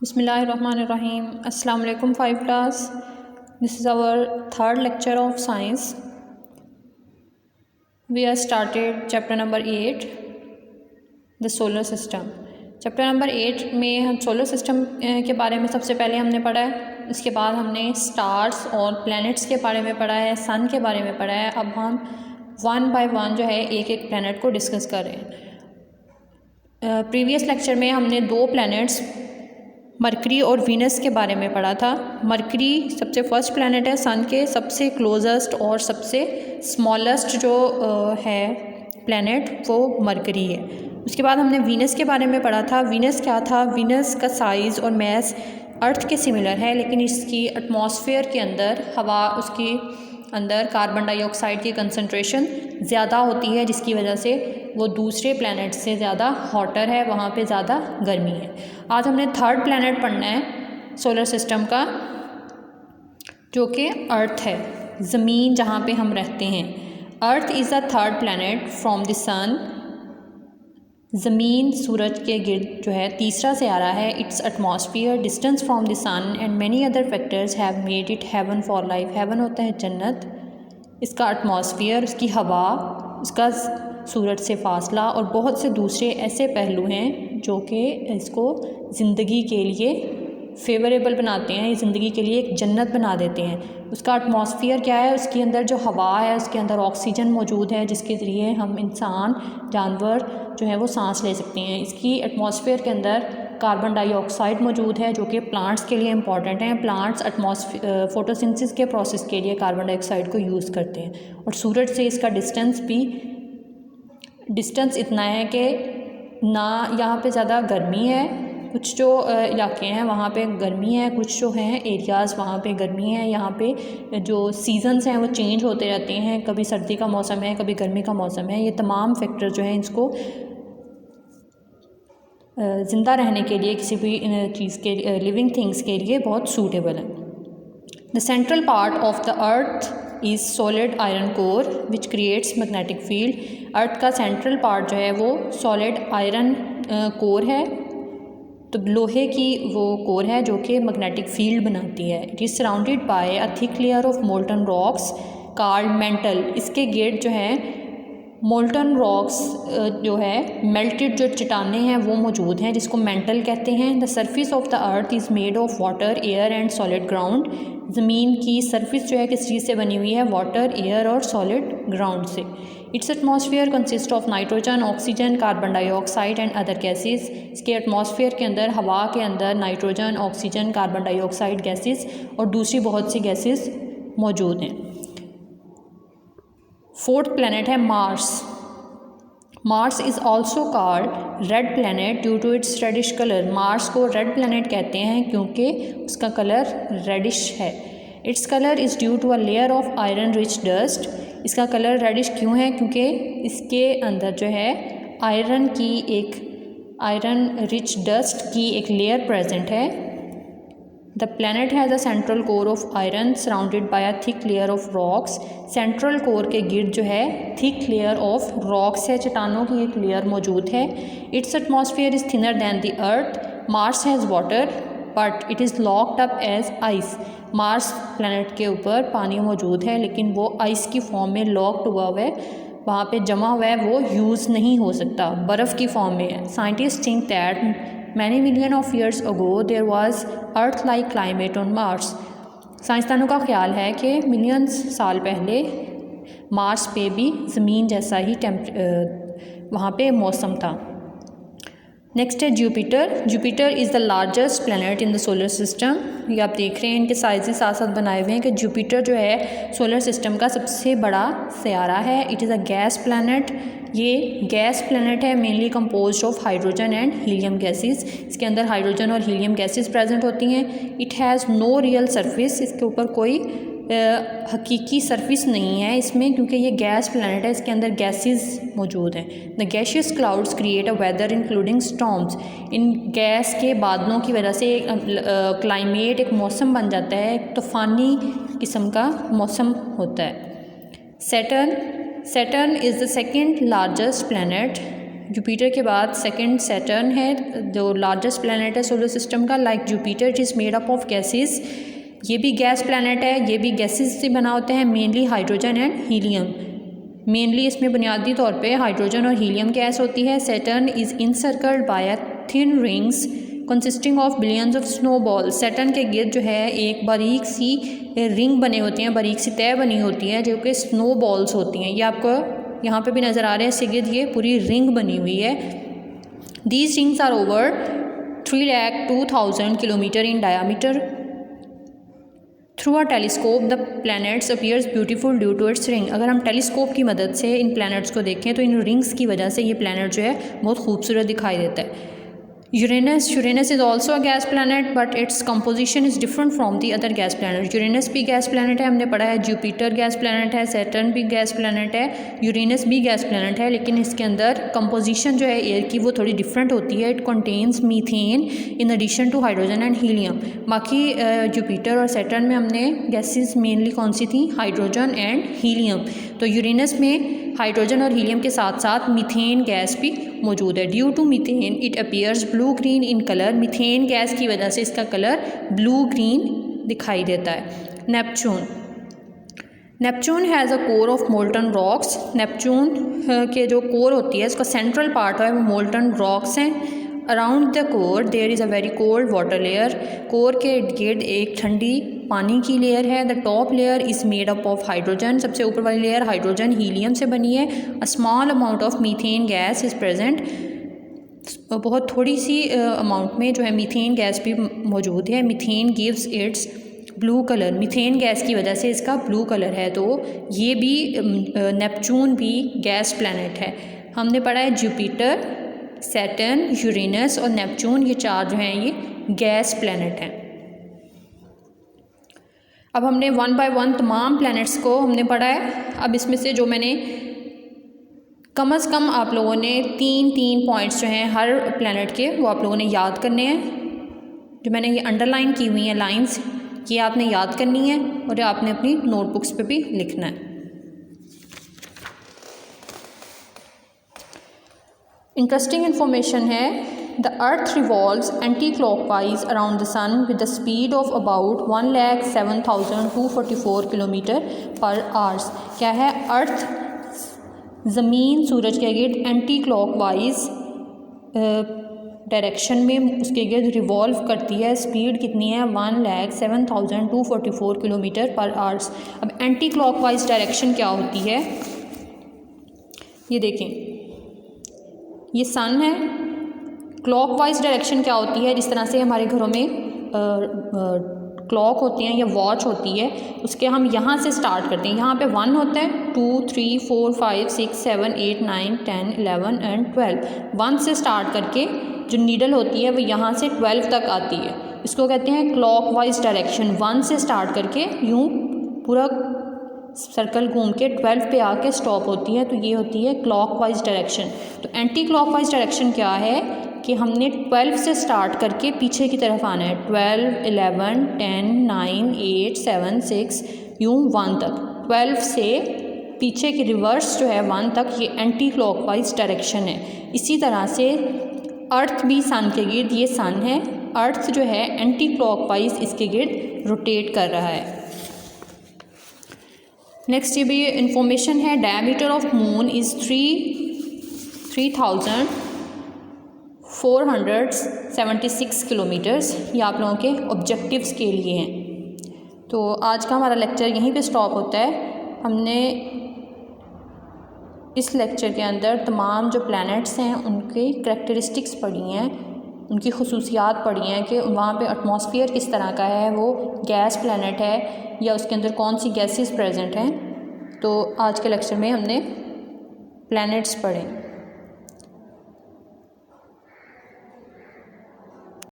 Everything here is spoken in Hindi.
बिस्मिल्लाहिर्रहमानिर्रहीम। अस्सलाम वालेकुम five class. This is our third lecture of science. We are started chapter number 8 the solar system. Chapter number 8 में हम सोलर सिस्टम के बारे में सबसे पहले हमने पढ़ा है। इसके बाद हमने स्टार्स और प्लैनेट्स के बारे में पढ़ा है, सन के बारे में पढ़ा है। अब हम वन बाय वन जो है एक एक प्लैनेट को डिस्कस कर रहे हैं। प्रीवियस लेक्चर में हमने दो प्लैनेट्स मरकरी और वीनस के बारे में पढ़ा था। मरकरी सबसे फर्स्ट प्लैनेट है, सन के सबसे क्लोजेस्ट और सबसे स्मॉलेस्ट जो है प्लैनेट वो मरकरी है। उसके बाद हमने वीनस के बारे में पढ़ा था। वीनस क्या था? वीनस का साइज़ और मैस अर्थ के सिमिलर है, लेकिन इसकी एटमॉस्फेयर के अंदर हवा, उसके अंदर कार्बन डाइऑक्साइड की कंसंट्रेशन ज़्यादा होती है, जिसकी वजह से वो दूसरे प्लैनेट से ज़्यादा हॉटर है, वहाँ पे ज़्यादा गर्मी है। आज हमने थर्ड प्लैनेट पढ़ना है सोलर सिस्टम का, जो कि अर्थ है, ज़मीन जहाँ पे हम रहते हैं। Earth is the third planet from the sun. ज़मीन सूरज के गिर्द जो है तीसरा सियारा है। Its atmosphere, distance from the sun and many other factors have made it heaven for life. Heaven होता है जन्नत। इसका एटमॉस्फेयर, उसकी हवा, उसका सूरज से फासला और बहुत से दूसरे ऐसे पहलू हैं जो कि इसको ज़िंदगी के लिए फेवरेबल बनाते हैं, ज़िंदगी के लिए एक जन्नत बना देते हैं। उसका एटमॉस्फेयर क्या है? उसके अंदर जो हवा है, उसके अंदर ऑक्सीजन मौजूद है, जिसके ज़रिए हम इंसान, जानवर जो है वो सांस ले सकते हैं। इसकी एटमॉस्फेयर के अंदर कार्बन डाइऑक्साइड मौजूद है, जो कि प्लांट्स के लिए इम्पॉर्टेंट है। प्लांट्स फोटोसिंथेसिस के प्रोसेस के लिए कार्बन डाइऑक्साइड को यूज़ करते हैं। और सूरज से इसका डिस्टेंस इतना है कि ना यहाँ पे ज़्यादा गर्मी है, कुछ जो इलाके हैं वहाँ पे गर्मी है, कुछ जो हैं एरियाज़ वहाँ पे गर्मी है। यहाँ पे जो सीज़न्स हैं वो चेंज होते रहते हैं, कभी सर्दी का मौसम है, कभी गर्मी का मौसम है। ये तमाम फैक्टर जो हैं इसको ज़िंदा रहने के लिए, किसी भी चीज़ के लिविंग थिंग्स के लिए बहुत सूटेबल है। The central part of the Earth is solid iron core which creates magnetic field. Earth का सेंट्रल पार्ट जो है वो सॉलिड आयरन कोर है, तो लोहे की वो कोर है जो कि मैग्नेटिक फील्ड बनाती है। It is surrounded by a thick layer of molten rocks called mental. इसके गिर्द जो है मोल्टन रॉक्स जो है मेल्टेड जो चट्टानें हैं वो मौजूद हैं, जिसको मेंटल कहते हैं। The surface of the Earth is made of water, air and solid ground. ज़मीन की सरफेस जो है किस चीज़ से बनी हुई है? वाटर, एयर और सॉलिड ग्राउंड से। Its atmosphere consist of nitrogen, oxygen, carbon dioxide and other gases. इसके एटमॉस्फेयर के अंदर, हवा के अंदर nitrogen, oxygen, carbon dioxide gases और दूसरी बहुत सी गैसेस मौजूद हैं। फोर्थ प्लैनेट है Mars. Mars is also called red planet due to its reddish colour. Mars को रेड प्लैनेट कहते हैं क्योंकि उसका कलर रेडिश है। Its colour is due to a layer of iron rich dust. इसका कलर रेडिश क्यों है? क्योंकि इसके अंदर जो है आयरन रिच डस्ट की एक लेयर प्रेजेंट है। The planet has a central core of iron surrounded by a thick layer of rocks. Central core के गिर्द जो है थिक लेयर ऑफ रॉक्स है, चट्टानों की एक लेयर मौजूद है। Its atmosphere is thinner than the earth. Mars has water but it is locked up as ice. Mars planet के ऊपर पानी मौजूद है, लेकिन वो आइस की फॉर्म में लॉक्ड हुआ है, वहाँ पे जमा हुआ है, वो यूज़ नहीं हो सकता, बर्फ़ की फॉर्म में है। Scientist think that many million of years ago there was earth-like climate on Mars। साइंसदानों का ख्याल है कि मिलियंस साल पहले मार्स पे भी ज़मीन जैसा ही वहाँ पे मौसम था। नेक्स्ट है Jupiter. Jupiter is the largest planet in the solar system. ये आप देख रहे हैं, इनके साइज़ साथ साथ बनाए हुए हैं कि जुपिटर जो है सोलर सिस्टम का सबसे बड़ा सियारा है। It is a gas planet. ये गैस प्लैनेट है, mainly composed of hydrogen and helium gases. इसके अंदर हाइड्रोजन और हीलियम गैसेस प्रेजेंट होती हैं। It has no real surface. इसके ऊपर कोई हकीकी सरफेस नहीं है इसमें, क्योंकि ये गैस प्लैनेट है, इसके अंदर गैसेस मौजूद हैं। The gaseous clouds create a weather including storms. इन गैस के बादलों की वजह से क्लाइमेट, एक मौसम बन जाता है, एक तूफ़ानी किस्म का मौसम होता है। Saturn is the second largest planet Jupiter के बाद सेकंड सैटर्न है, जो लार्जेस्ट प्लैनेट है सोलर सिस्टम का। Like Jupiter it is made up of gases, ये भी गैस प्लैनेट है, ये भी गैसेस से बना होते हैं, mainly hydrogen and helium. Mainly इसमें बुनियादी तौर पे हाइड्रोजन और हीलियम गैस होती है। Saturn is encircled by a thin rings consisting of billions of snowball. Saturn के गिर्द जो है एक बारीक सी रिंग बने होती हैं, बारीक सी तह बनी होती है, जो कि स्नोबॉल्स होती हैं। ये आपको यहाँ पे भी नज़र आ रहे हैं, इसके गिर्द ये पूरी रिंग बनी हुई है। These rings are over 3,02,000 kilometre in diameter. Through a telescope the planets appears beautiful due to its ring. अगर हम टेलीस्कोप की मदद से इन प्लैनेट्स को देखें तो इन रिंग्स की वजह से ये प्लैनेट जो है बहुत खूबसूरत दिखाई देता है। Uranus is also a gas planet but its composition is different from the other gas planet. Uranus भी गैस प्लैनेट है, हमने पढ़ा है। जुपिटर गैस प्लैनेट है, सैटर्न भी गैस प्लैनेट है, यूरेनस भी गैस प्लैनेट है, लेकिन इसके अंदर कंपोजिशन जो है एयर की वो थोड़ी डिफरेंट होती है। It contains methane in addition to hydrogen and helium. बाकी जुपिटर और सैटर्न में हमने गैसेस मेनली कौन सी थी, हाइड्रोजन एंड हीलियम। तो यूरेनस में हाइड्रोजन और हीलियम के साथ साथ मीथेन गैस भी मौजूद है। Due to methane it appears blue green in colour. Methane gas की वजह से इसका कलर ब्लू ग्रीन दिखाई देता है। Neptune has a core of molten rocks. Neptune के जो कोर होती है, इसका सेंट्रल पार्ट है वो मोल्टन रॉक्स हैं। Around the core there is a very cold water layer. Core के इर्द गिर्द एक ठंडी पानी की लेयर है। The top layer is made up of hydrogen. सबसे ऊपर वाली लेयर हाइड्रोजन हीलियम से बनी है। A small amount of methane gas is present. बहुत थोड़ी सी अमाउंट में जो है मीथेन गैस भी मौजूद है। Methane gives it's blue colour. Methane gas की वजह से इसका ब्लू कलर है। तो ये भी नेपच्यून भी गैस प्लैनेट है। हमने पढ़ा है जुपिटर, सैटर्न, यूरेनस और नेपच्यून, ये चार जो हैं ये गैस प्लैनेट हैं। अब हमने वन बाय वन तमाम प्लैनेट्स को हमने पढ़ा है। अब इसमें से जो मैंने कम से कम आप लोगों ने तीन पॉइंट्स जो हैं हर प्लैनेट के वो आप लोगों ने याद करने हैं। जो मैंने ये अंडरलाइन की हुई हैं लाइंस, ये आपने याद करनी है और आपने अपनी नोटबुक्स पे भी लिखना है। इंटरेस्टिंग इन्फॉर्मेशन है, the earth revolves anti clockwise around the sun with the speed of about 1,07,244 kilometre पर आवर्स। क्या है, अर्थ ज़मीन सूरज के गिर्द एंटी क्लॉकवाइज डायरेक्शन में उसके गिर्द रिवॉल्व करती है। स्पीड कितनी है, 1,07,244 किलोमीटर पर आवर्स। अब एंटी क्लॉकवाइज डायरेक्शन क्या होती है, ये देखें, ये सन है। क्लॉकवाइज डायरेक्शन क्या होती है, जिस तरह से हमारे घरों में क्लॉक होती हैं या वॉच होती है, उसके हम यहाँ से स्टार्ट करते हैं। यहाँ पे 1 होता है, 2, 3, 4, 5, 6, 7, 8, 9, 10, 11 एंड 12। 1 से स्टार्ट करके जो नीडल होती है वो यहाँ से 12 तक आती है। इसको कहते हैं क्लॉकवाइज डायरेक्शन। 1 से स्टार्ट करके यूँ पूरा सर्कल घूम के 12 पे आके स्टॉप होती है, तो ये होती है क्लॉकवाइज डायरेक्शन। तो एंटी क्लॉकवाइज डायरेक्शन क्या है कि हमने 12 से स्टार्ट करके पीछे की तरफ आना है। 12, 11, 10, 9, 8, 7, 6 यूँ 1 तक। 12 से पीछे की रिवर्स जो है 1 तक, ये एंटी क्लॉकवाइज डायरेक्शन है। इसी तरह से अर्थ भी सन के गिर्द, ये सन है, अर्थ जो है एंटी क्लॉकवाइज इसके गिर्द रोटेट कर रहा है। नेक्स्ट ये भी इंफॉर्मेशन है, diameter of moon is 3,476 kilometres. ये आप लोगों के ऑब्जेक्टिव्स के लिए हैं। तो आज का हमारा लेक्चर यहीं पे स्टॉप होता है। हमने इस लेक्चर के अंदर तमाम जो प्लैनेट्स हैं उनकी करैक्टरिस्टिक्स पढ़ी हैं, उनकी खसूसियात पढ़ी हैं कि वहाँ पे एटमॉस्फेयर किस तरह का है, वो गैस प्लैनेट है या उसके अंदर कौन सी गैसेस प्रेजेंट हैं। तो आज के लेक्चर में हमने प्लैनेट्स पढ़े।